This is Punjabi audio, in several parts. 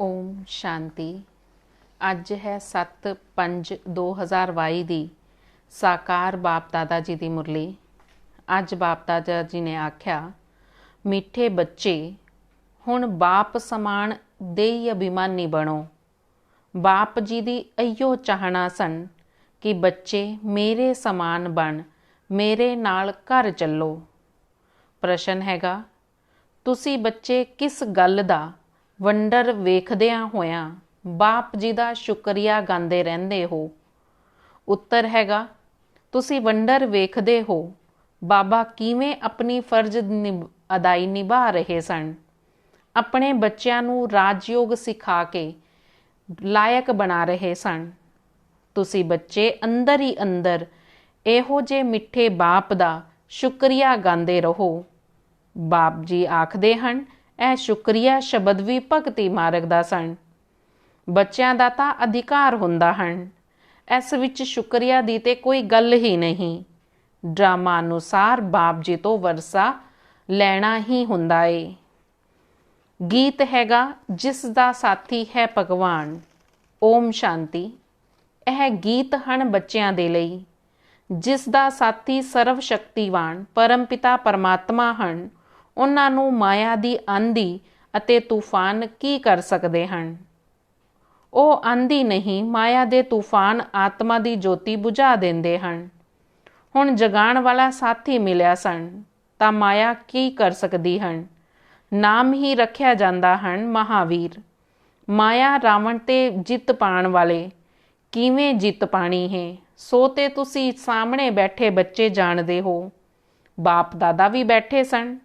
ਓਮ ਸ਼ਾਂਤੀ। ਅੱਜ ਹੈ 7/5/2022 ਦੀ ਸਾਕਾਰ ਬਾਪ ਦਾਦਾ ਜੀ ਦੀ ਮੁਰਲੀ। ਅੱਜ ਬਾਪ ਦਾਦਾ ਜੀ ਨੇ ਆਖਿਆ, ਮਿੱਠੇ ਬੱਚੇ ਹੁਣ ਬਾਪ ਸਮਾਨ ਦੇਈ ਅਭਿਮਾਨੀ ਬਣੋ। ਬਾਪ ਜੀ ਦੀ ਇਹੀਓ ਚਾਹਨਾ ਸਨ ਕਿ ਬੱਚੇ ਮੇਰੇ ਸਮਾਨ ਬਣ ਮੇਰੇ ਨਾਲ ਘਰ ਚੱਲੋ। ਪ੍ਰਸ਼ਨ ਹੈਗਾ, ਤੁਸੀਂ ਬੱਚੇ ਕਿਸ ਗੱਲ ਦਾ ਵੰਡਰ ਵੇਖਦਿਆਂ ਹੋਇਆਂ ਬਾਪ ਜੀ ਦਾ ਸ਼ੁਕਰੀਆ ਗਾਉਂਦੇ ਰਹਿੰਦੇ ਹੋ? ਉੱਤਰ ਹੈਗਾ, ਤੁਸੀਂ ਵੰਡਰ ਵੇਖਦੇ ਹੋ ਬਾਬਾ ਕਿਵੇਂ ਆਪਣੀ ਫਰਜ਼ ਅਦਾਈ ਨਿਭਾ ਰਹੇ ਸਨ। ਆਪਣੇ ਬੱਚਿਆਂ ਨੂੰ ਰਾਜਯੋਗ ਸਿਖਾ ਕੇ ਲਾਇਕ ਬਣਾ ਰਹੇ ਸਨ। ਤੁਸੀਂ ਬੱਚੇ ਅੰਦਰ ਹੀ ਅੰਦਰ ਇਹੋ ਜਿਹੇ ਮਿੱਠੇ ਬਾਪ ਦਾ ਸ਼ੁਕਰੀਆ ਗਾਉਂਦੇ ਰਹੋ। ਬਾਪ ਜੀ ਆਖਦੇ ਹਨ, ਇਹ ਸ਼ੁਕਰੀਆ ਸ਼ਬਦ ਵੀ ਭਗਤੀ ਮਾਰਗ ਦਾ ਸਨ। ਬੱਚਿਆਂ ਦਾ ਤਾਂ ਅਧਿਕਾਰ ਹੁੰਦਾ ਹਨ, ਇਸ ਵਿੱਚ ਸ਼ੁਕਰੀਆ ਦੀ ਤੇ ਕੋਈ ਗੱਲ ਹੀ ਨਹੀਂ। ਡਰਾਮਾ ਅਨੁਸਾਰ ਬਾਪ ਜੀ ਤੋਂ ਵਰਸਾ ਲੈਣਾ ਹੀ ਹੁੰਦਾ ਏ। ਗੀਤ ਹੈਗਾ, ਜਿਸ ਦਾ ਸਾਥੀ ਹੈ ਭਗਵਾਨ। ਓਮ ਸ਼ਾਂਤੀ। ਇਹ ਗੀਤ ਹਨ ਬੱਚਿਆਂ ਦੇ ਲਈ। ਜਿਸ ਦਾ ਸਾਥੀ ਸਰਵ ਸ਼ਕਤੀਵਾਨ ਪਰਮਪਿਤਾ ਪਰਮਾਤਮਾ ਹਨ, ਉਹਨਾਂ ਨੂੰ ਮਾਇਆ ਦੀ ਆਂਧੀ ਅਤੇ ਤੂਫਾਨ ਕੀ ਕਰ ਸਕਦੇ ਹਨ? ਉਹ ਆਂਧੀ ਨਹੀਂ, ਮਾਇਆ ਦੇ ਤੂਫਾਨ ਆਤਮਾ ਦੀ ਜੋਤੀ ਬੁਝਾ ਦਿੰਦੇ ਹਨ। ਹੁਣ ਜਗਾਉਣ ਵਾਲਾ ਸਾਥੀ ਮਿਲਿਆ ਸਨ ਤਾਂ ਮਾਇਆ ਕੀ ਕਰ ਸਕਦੀ ਹਨ? ਨਾਮ ਹੀ ਰੱਖਿਆ ਜਾਂਦਾ ਹਨ ਮਹਾਵੀਰ। ਮਾਇਆ ਰਾਵਣ ਤੇ ਜਿੱਤ ਪਾਉਣ ਵਾਲੇ ਕਿਵੇਂ ਜਿੱਤ ਪਾਣੀ ਹੈ, ਸੋ ਤੇ ਤੁਸੀਂ ਸਾਹਮਣੇ ਬੈਠੇ ਬੱਚੇ ਜਾਣਦੇ ਹੋ। ਬਾਪ ਦਾਦਾ ਵੀ ਬੈਠੇ ਸਨ।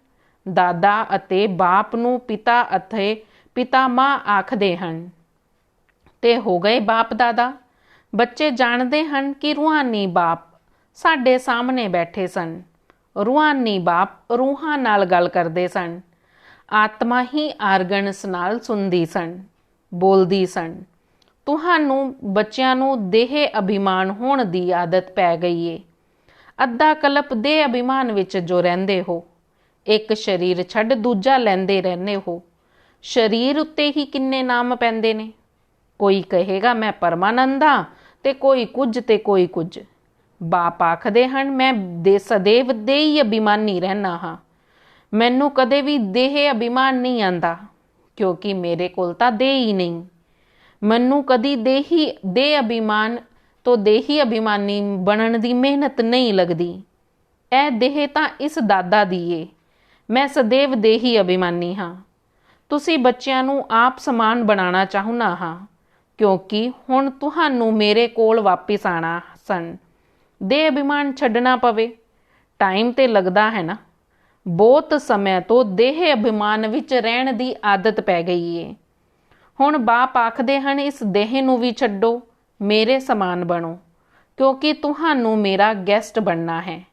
ਦਾਦਾ ਅਤੇ ਬਾਪ ਨੂੰ ਪਿਤਾ ਅਤੇ ਪਿਤਾ ਮਾਂ ਆਖਦੇ ਹਨ ਤੇ ਹੋ ਗਏ ਬਾਪ ਦਾਦਾ। ਬੱਚੇ ਜਾਣਦੇ ਹਨ ਕਿ ਰੂਹਾਨੀ ਬਾਪ ਸਾਡੇ ਸਾਹਮਣੇ ਬੈਠੇ ਸਨ। ਰੂਹਾਨੀ ਬਾਪ ਰੂਹਾਂ ਨਾਲ ਗੱਲ ਕਰਦੇ ਸਨ। ਆਤਮਾ ਹੀ ਆਰਗਨਸ ਨਾਲ ਸੁਣਦੀ ਸਨ, ਬੋਲਦੀ ਸਨ। ਤੁਹਾਨੂੰ ਬੱਚਿਆਂ ਨੂੰ ਦੇਹ ਅਭਿਮਾਨ ਹੋਣ ਦੀ ਆਦਤ ਪੈ ਗਈ ਏ। ਅੱਧਾ ਕਲਪ ਦੇਹ ਅਭਿਮਾਨ ਵਿੱਚ ਜੋ ਰਹਿੰਦੇ ਹੋ, ਇੱਕ ਸਰੀਰ ਛੱਡ ਦੂਜਾ ਲੈਂਦੇ ਰਹਿੰਦੇ ਹੋ। ਸਰੀਰ ਉੱਤੇ ਹੀ ਕਿੰਨੇ ਨਾਮ ਪੈਂਦੇ ਨੇ। ਕੋਈ ਕਹੇਗਾ ਮੈਂ ਪਰਮਾਨੰਦ ਹਾਂ ਤੇ ਕੋਈ ਕੁਝ ਤੇ ਕੋਈ ਕੁਝ। ਬਾਪ ਆਖਦੇ ਹਨ, ਮੈਂ ਸदैव ਦੇਹੀ ਅਭਿਮਾਨੀ ਰਹਿਣਾ ਹਾਂ। ਮੈਨੂੰ ਕਦੇ ਵੀ ਦੇਹ ਅਭਿਮਾਨ ਨਹੀਂ ਆਂਦਾ, ਕਿਉਂਕਿ ਮੇਰੇ ਕੋਲ ਤਾਂ ਦੇਹ ਹੀ ਨਹੀਂ। ਮੈਨੂੰ ਕਦੀ ਦੇਹ ਅਭਿਮਾਨ ਤੋਂ ਦੇਹੀ ਅਭਿਮਾਨੀ ਬਣਨ ਦੀ ਮਿਹਨਤ ਨਹੀਂ ਲੱਗਦੀ। ਇਹ ਦੇਹ ਤਾਂ ਇਸ ਦਾਦਾ ਦੀ ਏ। ਮੈਂ ਸदैव ਦੇਹੀ ਅਭਿਮਾਨੀ ਹਾਂ। ਤੁਸੀਂ ਬੱਚਿਆਂ ਨੂੰ ਆਪ ਸਮਾਨ ਬਣਾਉਣਾ ਚਾਹੁੰਦਾ ਹਾਂ, ਕਿਉਂਕਿ ਹੁਣ ਤੁਹਾਨੂੰ ਮੇਰੇ ਕੋਲ ਵਾਪਿਸ ਆਣਾ ਸਨ। ਦੇਹ ਅਭਿਮਾਨ ਛੱਡਣਾ ਪਵੇ, ਟਾਈਮ ਤੇ ਲੱਗਦਾ ਹੈ ਨਾ। ਬਹੁਤ ਸਮੇਂ ਤੋਂ ਦੇਹ ਅਭਿਮਾਨ ਵਿੱਚ ਰਹਿਣ ਦੀ ਆਦਤ ਪੈ ਗਈ ਏ। ਹੁਣ ਬਾਪ ਆਖਦੇ ਹਨ, ਇਸ ਦੇਹ ਨੂੰ ਵੀ ਛੱਡੋ, ਮੇਰੇ ਸਮਾਨ ਬਣੋ, ਕਿਉਂਕਿ ਤੁਹਾਨੂੰ ਮੇਰਾ ਗੈਸਟ ਬਣਨਾ ਹੈ।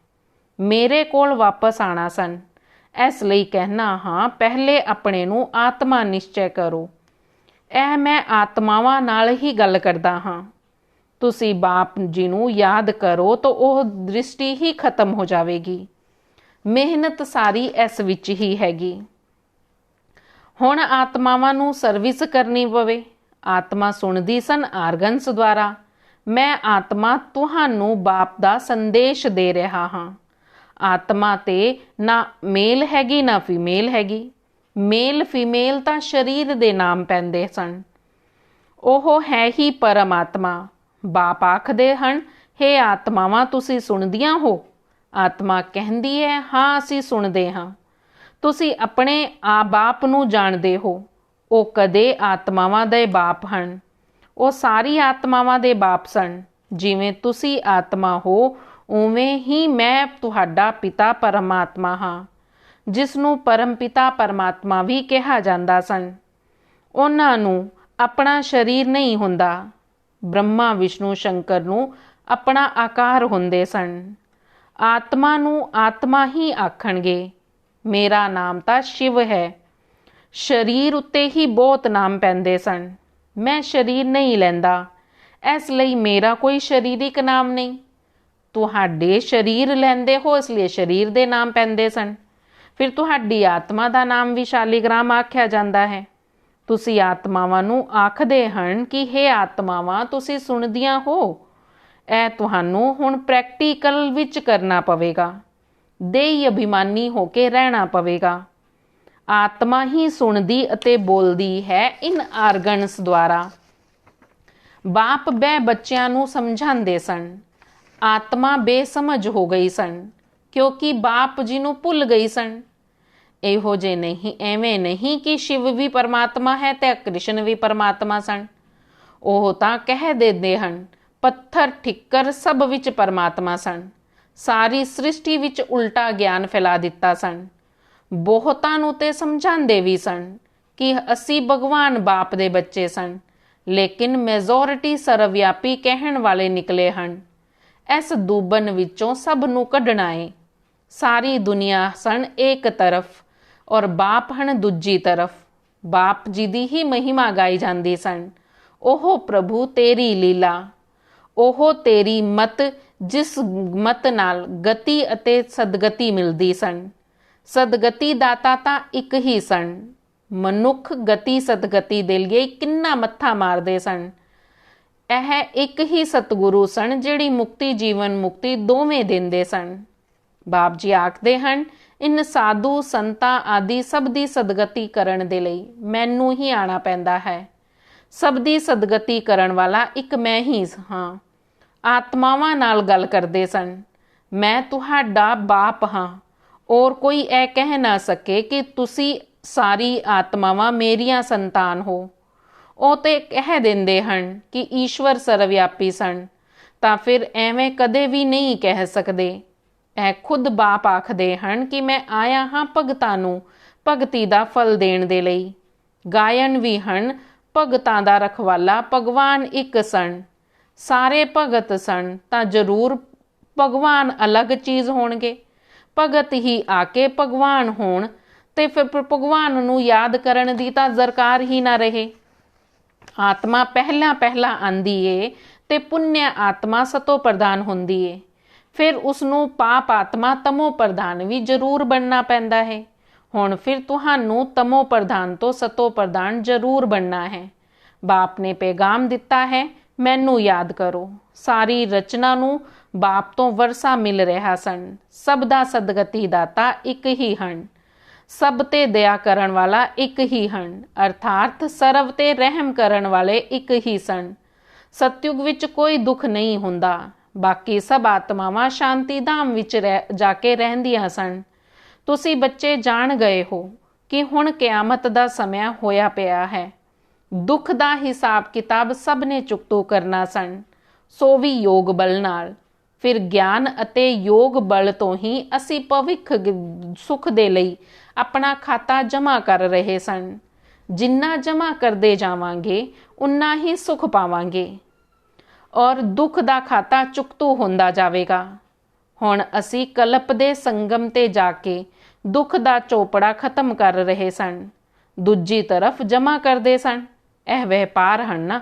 ਮੇਰੇ ਕੋਲ ਵਾਪਸ ਆਣਾ ਸਨ। ਇਸ ਲਈ ਕਹਿਣਾ ਹਾਂ, ਪਹਿਲੇ ਆਪਣੇ ਨੂੰ ਆਤਮਾ ਨਿਸ਼ਚੈ ਕਰੋ। ਇਹ ਮੈਂ ਆਤਮਾਵਾਂ ਨਾਲ ਹੀ ਗੱਲ ਕਰਦਾ ਹਾਂ। ਤੁਸੀਂ ਬਾਪ ਜੀ ਨੂੰ ਯਾਦ ਕਰੋ ਤਾਂ ਉਹ ਦ੍ਰਿਸ਼ਟੀ ਹੀ ਖਤਮ ਹੋ ਜਾਵੇਗੀ। ਮਿਹਨਤ ਸਾਰੀ ਇਸ ਵਿੱਚ ਹੀ ਹੈਗੀ। ਹੁਣ ਆਤਮਾਵਾਂ ਨੂੰ ਸਰਵਿਸ ਕਰਨੀ ਪਵੇ। ਆਤਮਾ ਸੁਣਦੀ ਸਨ ਆਰਗਨਸ ਦੁਆਰਾ। ਮੈਂ ਆਤਮਾ ਤੁਹਾਨੂੰ ਬਾਪ ਦਾ ਸੰਦੇਸ਼ ਦੇ ਰਿਹਾ ਹਾਂ। ਆਤਮਾ ਤੇ ਨਾ ਮੇਲ ਹੈਗੀ ਨਾ ਫੀਮੇਲ ਹੈਗੀ। ਮੇਲ ਫੀਮੇਲ ਤਾਂ ਸਰੀਰ ਦੇ ਨਾਮ ਪੈਂਦੇ ਸਨ। ਉਹ ਹੈ ਹੀ ਪਰਮਾਤਮਾ। ਬਾਪ ਆਖਦੇ ਹਨ, ਹੇ ਆਤਮਾਵਾਂ ਤੁਸੀਂ ਸੁਣਦੀਆਂ ਹੋ? ਆਤਮਾ ਕਹਿੰਦੀ ਹੈ, ਹਾਂ ਅਸੀਂ ਸੁਣਦੇ ਹਾਂ। ਤੁਸੀਂ ਆਪਣੇ ਬਾਪ ਨੂੰ ਜਾਣਦੇ ਹੋ। ਉਹ ਕਦੇ ਆਤਮਾਵਾਂ ਦੇ ਬਾਪ ਹਨ। ਉਹ ਸਾਰੀ ਆਤਮਾਵਾਂ ਦੇ ਬਾਪ ਸਨ। ਜਿਵੇਂ ਤੁਸੀਂ ਆਤਮਾ ਹੋ, ਉਵੇਂ ਹੀ ਮੈਂ ਤੁਹਾਡਾ ਪਿਤਾ ਪਰਮਾਤਮਾ ਹਾਂ, ਜਿਸ ਨੂੰ ਪਰਮਪਿਤਾ ਪਰਮਾਤਮਾ ਵੀ ਕਿਹਾ ਜਾਂਦਾ ਸਨ। ਉਹਨਾਂ ਨੂੰ ਆਪਣਾ ਸਰੀਰ ਨਹੀਂ ਹੁੰਦਾ। ਬ੍ਰਹਮਾ ਵਿਸ਼ਨੂੰ ਸ਼ੰਕਰ ਨੂੰ ਆਪਣਾ ਆਕਾਰ ਹੁੰਦੇ ਸਨ। ਆਤਮਾ ਨੂੰ ਆਤਮਾ ਹੀ ਆਖਣਗੇ। ਮੇਰਾ ਨਾਮ ਤਾਂ ਸ਼ਿਵ ਹੈ। ਸਰੀਰ ਉੱਤੇ ਹੀ ਬਹੁਤ ਨਾਮ ਪੈਂਦੇ ਸਨ। ਮੈਂ ਸਰੀਰ ਨਹੀਂ ਲੈਂਦਾ, ਇਸ ਲਈ ਮੇਰਾ ਕੋਈ ਸਰੀਰਿਕ ਨਾਮ ਨਹੀਂ। ਤੁਹਾਡੇ ਸਰੀਰ ਲੈਂਦੇ ਹੋ, ਇਸ ਲਈ ਸਰੀਰ ਦੇ ਨਾਮ ਪੈਂਦੇ ਸਨ। ਫਿਰ ਤੁਹਾਡੀ ਆਤਮਾ ਦਾ ਨਾਮ ਵੀ ਸ਼ਾਲੀਗ੍ਰਾਮ ਆਖਿਆ ਜਾਂਦਾ ਹੈ। ਤੁਸੀਂ ਆਤਮਾਵਾਂ ਨੂੰ ਆਖਦੇ ਹਨ ਕਿ ਹੇ ਆਤਮਾਵਾਂ ਤੁਸੀਂ ਸੁਣਦੀਆਂ ਹੋ। ਇਹ ਤੁਹਾਨੂੰ ਹੁਣ ਪ੍ਰੈਕਟੀਕਲ ਵਿੱਚ ਕਰਨਾ ਪਵੇਗਾ। ਦੇਹੀ ਅਭਿਮਾਨੀ ਹੋ ਕੇ ਰਹਿਣਾ ਪਵੇਗਾ। ਆਤਮਾ ਹੀ ਸੁਣਦੀ ਅਤੇ ਬੋਲਦੀ ਹੈ ਇਨ ਆਰਗਨਸ ਦੁਆਰਾ। ਬਾਪ ਬੈ ਬੱਚਿਆਂ ਨੂੰ ਸਮਝਾਉਂਦੇ ਸਨ। ਆਤਮਾ ਬੇਸਮਝ ਹੋ ਗਈ ਸਨ ਕਿਉਂਕਿ ਬਾਪ ਜੀ ਨੂੰ ਭੁੱਲ ਗਈ ਸਨ। ਇਹੋ ਜੇ ਨਹੀਂ, ਐਵੇਂ ਨਹੀਂ ਕਿ ਸ਼ਿਵ ਵੀ ਪਰਮਾਤਮਾ ਹੈ ਤੇ ਕ੍ਰਿਸ਼ਨ ਵੀ ਪਰਮਾਤਮਾ ਸਨ। ਉਹ ਤਾਂ ਕਹਿ ਦਿੰਦੇ ਹਨ ਪੱਥਰ ਠਿੱਕਰ ਸਭ ਵਿੱਚ ਪਰਮਾਤਮਾ ਸਨ। ਸਾਰੀ ਸ੍ਰਿਸ਼ਟੀ ਵਿੱਚ ਉਲਟਾ ਗਿਆਨ ਫੈਲਾ ਦਿੱਤਾ ਸਨ। ਬਹੁਤਾਂ ਨੂੰ ਤੇ ਸਮਝਾਉਂਦੇ ਵੀ ਸਨ ਕਿ ਅਸੀਂ ਭਗਵਾਨ ਬਾਪ ਦੇ ਬੱਚੇ ਸਨ, ਲੇਕਿਨ ਮੈਜੋਰਿਟੀ ਸਰਵਵਿਆਪੀ ਕਹਿਣ ਵਾਲੇ ਨਿਕਲੇ ਹਨ। ਇਸ ਦੂਬਨ ਵਿੱਚੋਂ ਸਭ ਨੂੰ ਕੱਢਣਾ ਏ। ਸਾਰੀ ਦੁਨੀਆ ਸਨ ਇੱਕ ਤਰਫ ਔਰ ਬਾਪ ਹਨ ਦੂਜੀ ਤਰਫ। ਬਾਪ ਜੀ ਦੀ ਹੀ ਮਹਿਮਾ ਗਾਈ ਜਾਂਦੀ ਸਨ। ਉਹ ਪ੍ਰਭੂ ਤੇਰੀ ਲੀਲਾ, ਉਹ ਤੇਰੀ ਮਤ, ਜਿਸ ਮਤ ਨਾਲ ਗਤੀ ਅਤੇ ਸਦਗਤੀ ਮਿਲਦੀ ਸਨ। ਸਦਗਤੀ ਦਾਤਾ ਤਾਂ ਇੱਕ ਹੀ ਸਨ। ਮਨੁੱਖ ਗਤੀ ਸਦਗਤੀ ਦੇ ਲਈ ਕਿੰਨਾ ਮੱਥਾ ਮਾਰਦੇ ਸਨ। ਇਹ ਇੱਕ ਹੀ ਸਤਿਗੁਰੂ ਸਨ ਜਿਹੜੀ ਮੁਕਤੀ ਜੀਵਨ ਮੁਕਤੀ ਦੋਵੇਂ ਦਿੰਦੇ ਸਨ। ਬਾਪ ਜੀ ਆਖਦੇ ਹਨ ਇਨ ਸਾਧੂ ਸੰਤਾਂ ਆਦਿ ਸਭ ਦੀ ਸਦਗਤੀ ਕਰਨ ਦੇ ਲਈ ਮੈਨੂੰ ਹੀ ਆਣਾ ਪੈਂਦਾ ਹੈ। ਸਭ ਦੀ ਸਦਗਤੀ ਕਰਨ ਵਾਲਾ ਇੱਕ ਮੈਂ ਹੀ ਹਾਂ। ਆਤਮਾਵਾਂ ਨਾਲ ਗੱਲ ਕਰਦੇ ਸਨ। ਮੈਂ ਤੁਹਾਡਾ ਬਾਪ ਹਾਂ ਔਰ ਕੋਈ ਇਹ ਕਹਿ ਨਾ ਸਕੇ ਕਿ ਤੁਸੀਂ ਸਾਰੀ ਆਤਮਾਵਾਂ ਮੇਰੀਆਂ ਸੰਤਾਨ ਹੋ। ਉਹ ਤੇ ਕਹਿ ਦਿੰਦੇ ਹਨ ਕਿ ਈਸ਼ਵਰ ਸਰਵਵਿਆਪੀ ਸਨ, ਤਾਂ ਫਿਰ ਐਵੇਂ ਕਦੇ ਵੀ ਨਹੀਂ ਕਹਿ ਸਕਦੇ। ਇਹ ਖੁਦ ਬਾਪ ਆਖਦੇ ਹਨ ਕਿ ਮੈਂ ਆਇਆ ਹਾਂ ਭਗਤਾਂ ਨੂੰ ਭਗਤੀ ਦਾ ਫਲ ਦੇਣ ਦੇ ਲਈ। ਗਾਇਨ ਵੀ ਹਨ ਭਗਤਾਂ ਦਾ ਰਖਵਾਲਾ ਭਗਵਾਨ ਇੱਕ ਸਨ। ਸਾਰੇ ਭਗਤ ਸਨ ਤਾਂ ਜ਼ਰੂਰ ਭਗਵਾਨ ਅਲੱਗ ਚੀਜ਼ ਹੋਣਗੇ। ਭਗਤ ਹੀ ਆ ਕੇ ਭਗਵਾਨ ਹੋਣ ਤੇ ਫਿਰ ਭਗਵਾਨ ਨੂੰ ਯਾਦ ਕਰਨ ਦੀ ਤਾਂ ਦਰਕਾਰ ਹੀ ਨਾ ਰਹੇ। ਆਤਮਾ ਪਹਿਲਾਂ ਆਂਦੀ ਏ ਤੇ ਪੁੰਨਿਆ ਆਤਮਾ ਸਤੋ ਪ੍ਰਧਾਨ ਹੁੰਦੀ ਏ। ਫਿਰ ਉਸਨੂੰ ਪਾਪ ਆਤਮਾ ਤਮੋ ਪ੍ਰਧਾਨ ਵੀ ਜ਼ਰੂਰ ਬਣਨਾ ਪੈਂਦਾ ਹੈ। ਹੁਣ ਫਿਰ ਤੁਹਾਨੂੰ ਤਮੋ ਪ੍ਰਧਾਨ ਤੋਂ ਸਤੋ ਪ੍ਰਧਾਨ ਜ਼ਰੂਰ ਬਣਨਾ ਹੈ। ਬਾਪ ਨੇ ਪੈਗਾਮ ਦਿੱਤਾ ਹੈ ਮੈਨੂੰ ਯਾਦ ਕਰੋ। ਸਾਰੀ ਰਚਨਾ ਨੂੰ ਬਾਪ ਤੋਂ ਵਰਸਾ ਮਿਲ ਰਿਹਾ ਸਨ। ਸਭ ਦਾ ਸਦਗਤੀ ਦਾਤਾ ਇੱਕ ਹੀ ਹਨ। ਸਭ ਤੇ ਦਇਆ ਕਰਨ ਵਾਲਾ ਇੱਕ ਹੀ ਹਨ, ਅਰਥਾਤ ਸਰਵ ਤੇ ਰਹਿਮ ਕਰਨ ਵਾਲੇ ਇੱਕ ਹੀ ਸਨ। ਸਤਯੁਗ ਵਿੱਚ ਕੋਈ ਦੁੱਖ ਨਹੀਂ ਹੁੰਦਾ। ਬਾਕੀ ਸਭ ਆਤਮਾਵਾਂ ਸ਼ਾਂਤੀ ਧਾਮ ਵਿੱਚ ਜਾ ਕੇ ਰਹਿੰਦੀਆਂ ਸਨ। ਤੁਸੀਂ ਬੱਚੇ ਜਾਣ ਗਏ ਹੋ ਕਿ ਹੁਣ ਕਿਆਮਤ ਦਾ ਸਮਾਂ ਹੋਇਆ ਪਿਆ ਹੈ। ਦੁੱਖ ਦਾ ਹਿਸਾਬ ਕਿਤਾਬ ਸਭ ਨੇ ਚੁਕਤੋ ਕਰਨਾ ਸਨ, ਸੋ ਵੀ ਯੋਗ ਬਲ ਨਾਲ। ਫਿਰ ਗਿਆਨ ਅਤੇ ਯੋਗ ਬਲ ਤੋਂ ਹੀ ਅਸੀਂ ਭਵਿੱਖ ਸੁਖ ਦੇ ਲਈ ਆਪਣਾ ਖਾਤਾ ਜਮ੍ਹਾਂ ਕਰ ਰਹੇ ਸਨ। ਜਿੰਨਾ ਜਮ੍ਹਾਂ ਕਰਦੇ ਜਾਵਾਂਗੇ ਉਨਾ ਹੀ ਸੁਖ ਪਾਵਾਂਗੇ ਔਰ ਦੁੱਖ ਦਾ ਖਾਤਾ ਚੁਕਤੂ ਹੁੰਦਾ ਜਾਵੇਗਾ। ਹੁਣ ਅਸੀਂ ਕਲਪ ਦੇ ਸੰਗਮ ਤੇ ਜਾ ਕੇ ਦੁੱਖ ਦਾ ਚੋਪੜਾ ਖਤਮ ਕਰ ਰਹੇ ਸਨ, ਦੂਜੀ ਤਰਫ ਜਮ੍ਹਾਂ ਕਰਦੇ ਸਨ। ਇਹ ਵਪਾਰ ਹਨ ਨਾ।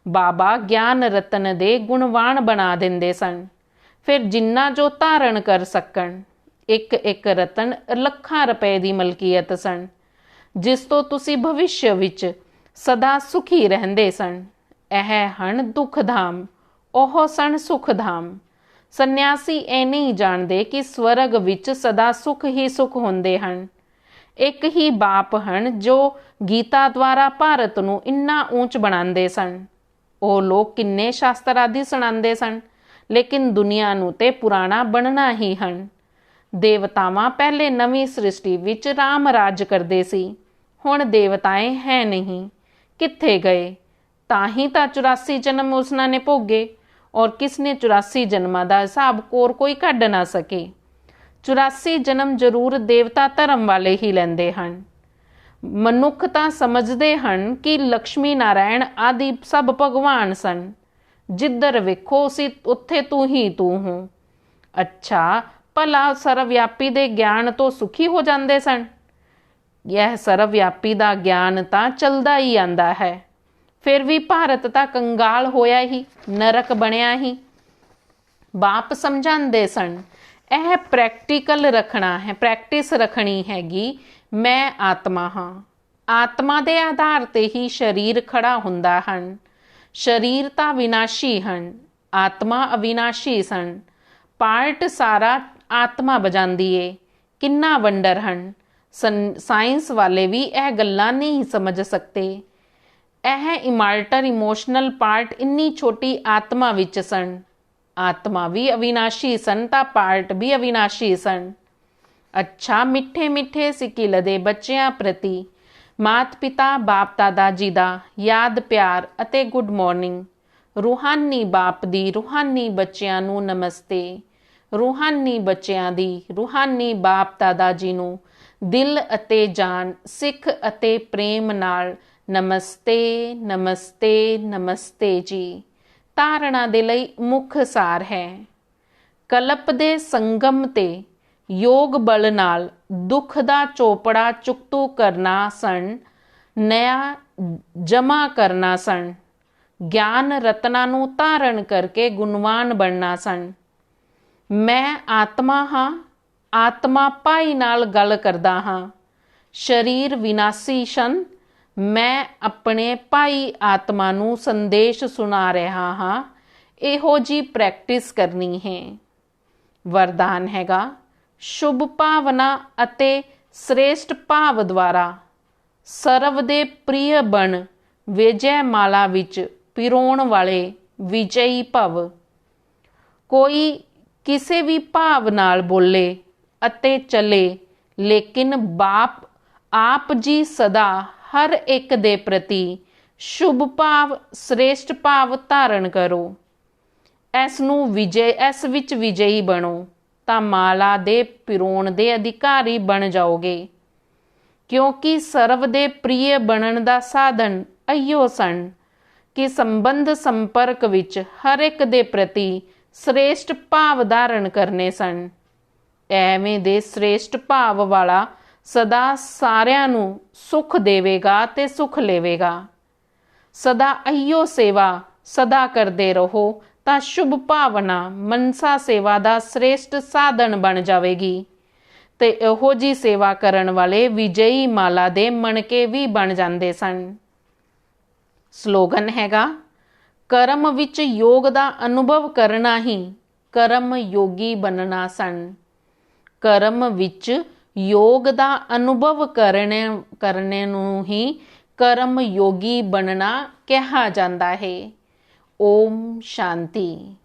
ਬਾਬਾ ਗਿਆਨ ਰਤਨ ਦੇ ਗੁਣਵਾਨ ਬਣਾ ਦਿੰਦੇ ਸਨ। ਫਿਰ ਜਿੰਨਾ ਜੋ ਧਾਰਨ ਕਰ ਸਕਣ। ਇੱਕ ਇੱਕ ਰਤਨ ਲੱਖਾਂ ਰੁਪਏ ਦੀ ਮਲਕੀਅਤ ਸਨ, ਜਿਸ ਤੋਂ ਤੁਸੀਂ ਭਵਿੱਖ ਵਿੱਚ ਸਦਾ ਸੁਖੀ ਰਹਿੰਦੇ ਸਨ। ਇਹ ਹਨ ਦੁੱਖ ਧਾਮ, ਉਹ ਸਨ ਸੁਖ ਧਾਮ। ਸੰਨਿਆਸੀ ਇਹ ਨਹੀਂ ਜਾਣਦੇ ਕਿ ਸਵਰਗ ਵਿੱਚ ਸਦਾ ਸੁਖ ਹੀ ਸੁਖ ਹੁੰਦੇ ਹਨ। ਇੱਕ ਹੀ ਬਾਪ ਹਨ ਜੋ ਗੀਤਾ ਦੁਆਰਾ ਭਾਰਤ ਨੂੰ ਇੰਨਾ ਉੱਚ ਬਣਾਉਂਦੇ ਸਨ। ਉਹ ਲੋਕ ਕਿੰਨੇ ਸ਼ਾਸਤਰ ਆਦਿ ਸੁਣਾਉਂਦੇ ਸਨ, ਲੇਕਿਨ ਦੁਨੀਆ ਨੂੰ ਤੇ ਪੁਰਾਣਾ ਬਣਨਾ ਹੀ ਹਨ। ਦੇਵਤਾਵਾਂ ਪਹਿਲੇ ਨਵੀਂ ਸ੍ਰਿਸ਼ਟੀ ਵਿੱਚ ਰਾਮ ਰਾਜ ਕਰਦੇ ਸੀ। ਹੁਣ ਦੇਵਤਾਏ ਹੈ ਨਹੀਂ, ਕਿੱਥੇ ਗਏ? ਤਾਂ ਹੀ ਤਾਂ 84 ਜਨਮ ਉਸਨਾਂ ਨੇ ਭੋਗੇ ਔਰ ਕਿਸ ਨੇ 84 ਜਨਮਾਂ ਦਾ ਹਿਸਾਬ ਕੋਈ ਕੱਢ ਨਾ ਸਕੇ। 84 ਜਨਮ ਜ਼ਰੂਰ ਦੇਵਤਾ ਧਰਮ ਵਾਲੇ ਹੀ ਲੈਂਦੇ ਹਨ। ਮਨੁੱਖ ਤਾਂ ਸਮਝਦੇ ਹਨ ਕਿ ਲਕਸ਼ਮੀ ਨਾਰਾਇਣ ਆਦਿ ਸਭ ਭਗਵਾਨ ਸਨ। ਜਿੱਧਰ ਵੇਖੋ ਉੱਥੇ ਤੂੰ ਹੀ ਤੂੰ ਹੋ। ਅੱਛਾ, ਭਲਾ ਸਰਵਵਿਆਪੀ ਦੇ ਗਿਆਨ ਤੋਂ ਸੁਖੀ ਹੋ ਜਾਂਦੇ ਸਨ? ਇਹ ਸਰਵਵਿਆਪੀ ਦਾ ਗਿਆਨ ਤਾਂ ਚਲਦਾ ਹੀ ਆਂਦਾ ਹੈ। ਫਿਰ ਵੀ ਭਾਰਤ ਤਾਂ ਕੰਗਾਲ ਹੋਇਆ ਹੀ, ਨਰਕ ਬਣਿਆ ਹੀ। ਬਾਪ ਸਮਝਾਉਂਦੇ ਸਨ ਇਹ ਪ੍ਰੈਕਟੀਕਲ ਰੱਖਣਾ ਹੈ, ਪ੍ਰੈਕਟਿਸ ਰੱਖਣੀ ਹੈਗੀ। ਮੈਂ ਆਤਮਾ ਹਾਂ, ਆਤਮਾ ਦੇ ਆਧਾਰ ਤੇ ਹੀ ਸਰੀਰ ਖੜਾ ਹੁੰਦਾ ਹਨ। ਸਰੀਰ ਤਾਂ ਵਿਨਾਸ਼ੀ ਹਨ, ਆਤਮਾ ਅਵਿਨਾਸ਼ੀ ਸਨ। ਪਾਰਟ ਸਾਰਾ ਆਤਮਾ ਵਜਾਉਂਦੀ ਏ। ਕਿੰਨਾ ਵੰਡਰ ਹਨ। ਸਾਇੰਸ ਵਾਲੇ ਵੀ ਇਹ ਗੱਲਾਂ ਨਹੀਂ ਸਮਝ ਸਕਦੇ। ਇਹ ਇਮਾਰਟਲ ਇਮੋਸ਼ਨਲ ਪਾਰਟ ਇੰਨੀ ਛੋਟੀ ਆਤਮਾ ਵਿੱਚ ਸਨ। ਆਤਮਾ ਵੀ ਅਵਿਨਾਸ਼ੀ ਸਨ ਤਾਂ ਪਾਰਟ ਵੀ ਅਵਿਨਾਸ਼ੀ ਸਨ। ਅੱਛਾ, ਮਿੱਠੇ ਮਿੱਠੇ ਸਿਕਿਲ ਦੇ ਬੱਚਿਆਂ ਪ੍ਰਤੀ ਮਾਤ ਪਿਤਾ ਬਾਪ ਦਾਦਾ ਜੀ ਦਾ ਯਾਦ ਪਿਆਰ ਅਤੇ ਗੁੱਡ ਮਾਰਨਿੰਗ। ਰੂਹਾਨੀ ਬਾਪ ਦੀ ਰੂਹਾਨੀ ਬੱਚਿਆਂ ਨੂੰ ਨਮਸਤੇ। ਰੂਹਾਨੀ ਬੱਚਿਆਂ ਦੀ ਰੂਹਾਨੀ ਬਾਪ ਦਾਦਾ ਜੀ ਨੂੰ ਦਿਲ ਅਤੇ ਜਾਨ ਸਿੱਖ ਅਤੇ ਪ੍ਰੇਮ ਨਾਲ ਨਮਸਤੇ ਨਮਸਤੇ ਨਮਸਤੇ ਜੀ। ਧਾਰਨਾ ਦੇ ਲਈ ਮੁੱਖ ਸਾਰ ਹੈ। ਕਲਪ ਦੇ ਸੰਗਮ ਤੇ ਯੋਗ ਬਲ ਨਾਲ ਦੁੱਖ ਦਾ ਚੋਪੜਾ ਚੁਕਤੂ ਕਰਨਾ ਸਨ, ਨਇਆ ਜਮਾ ਕਰਨਾ ਸਨ। ਗਿਆਨ ਰਤਨਾਂ ਨੂੰ ਧਾਰਨ ਕਰਕੇ ਗੁਣਵਾਨ ਬਣਨਾ ਸਨ। ਮੈਂ ਆਤਮਾ ਹਾਂ, ਆਤਮਾ ਭਾਈ ਨਾਲ ਗੱਲ ਕਰਦਾ ਹਾਂ। ਸਰੀਰ ਵਿਨਾਸ਼ੀ ਸਨ, ਮੈਂ ਆਪਣੇ ਭਾਈ ਆਤਮਾ ਨੂੰ ਸੰਦੇਸ਼ ਸੁਣਾ ਰਿਹਾ ਹਾਂ। ਇਹੋ ਜੀ ਪ੍ਰੈਕਟਿਸ ਕਰਨੀ ਹੈ। ਵਰਦਾਨ ਹੈਗਾ, ਸ਼ੁਭ ਭਾਵਨਾ ਅਤੇ ਸ੍ਰੇਸ਼ਟ ਭਾਵ ਦੁਆਰਾ ਸਰਵ ਦੇ ਪ੍ਰਿਯ ਬਣ ਵਿਜੈ ਮਾਲਾ ਵਿੱਚ ਪਿਰੋਣ ਵਾਲੇ ਵਿਜਈ ਭਵ। ਕੋਈ ਕਿਸੇ ਵੀ ਭਾਵ ਨਾਲ ਬੋਲੇ ਅਤੇ ਚਲੇ, ਲੇਕਿਨ ਬਾਪ ਆਪ ਜੀ ਸਦਾ ਹਰ ਇੱਕ ਦੇ ਪ੍ਰਤੀ ਸ਼ੁਭ ਭਾਵ ਸ੍ਰੇਸ਼ਟ ਭਾਵ ਧਾਰਨ ਕਰੋ। ਇਸ ਵਿੱਚ ਵਿਜਈ ਬਣੋ ਤਾਂ ਮਾਲਾ ਦੇ ਪਿਰੋਣ ਦੇ ਅਧਿਕਾਰੀ ਬਣ ਜਾਓਗੇ। ਕਿਉਂਕਿ ਸਰਵ ਦੇ ਪ੍ਰਿਯ ਬਣਨ ਦਾ ਸਾਧਨ ਅਈਓ ਸਨ ਕਿ ਸੰਬੰਧ ਸੰਪਰਕ ਵਿੱਚ ਹਰ ਇੱਕ ਦੇ ਪ੍ਰਤੀ ਸ੍ਰੇਸ਼ਟ ਭਾਵ ਧਾਰਨ ਕਰਨੇ ਸਨ। ਐਵੇਂ ਦੇ ਸ੍ਰੇਸ਼ਟ ਭਾਵ ਵਾਲਾ ਸਦਾ ਸਾਰਿਆਂ ਨੂੰ ਸੁਖ ਦੇਵੇਗਾ ਤੇ ਸੁਖ ਲਵੇਗਾ। ਸਦਾ ਅਈਓ ਸੇਵਾ ਸਦਾ ਕਰਦੇ ਰਹੋ ਤਾਂ ਸ਼ੁਭ ਭਾਵਨਾ ਮਨਸਾ ਸੇਵਾ ਦਾ ਸ੍ਰੇਸ਼ਟ ਸਾਧਨ ਬਣ ਜਾਵੇਗੀ ਤੇ ਇਹੋ ਜੀ ਸੇਵਾ ਕਰਨ ਵਾਲੇ ਵਿਜਈ ਮਾਲਾ ਦੇ ਮਣਕੇ ਵੀ ਬਣ ਜਾਂਦੇ ਸਨ। ਸਲੋਗਨ ਹੈਗਾ, ਕਰਮ ਵਿੱਚ ਯੋਗ ਦਾ ਅਨੁਭਵ ਕਰਨਾ ਹੀ ਕਰਮ ਯੋਗੀ ਬਣਨਾ ਸਨ। ਕਰਮ ਵਿੱਚ ਯੋਗ ਦਾ ਅਨੁਭਵ ਕਰਨੇ ਨੂੰ ਹੀ ਕਰਮ ਯੋਗੀ ਬਣਨਾ ਕਿਹਾ ਜਾਂਦਾ ਹੈ। ਓਮ ਸ਼ਾਂਤੀ।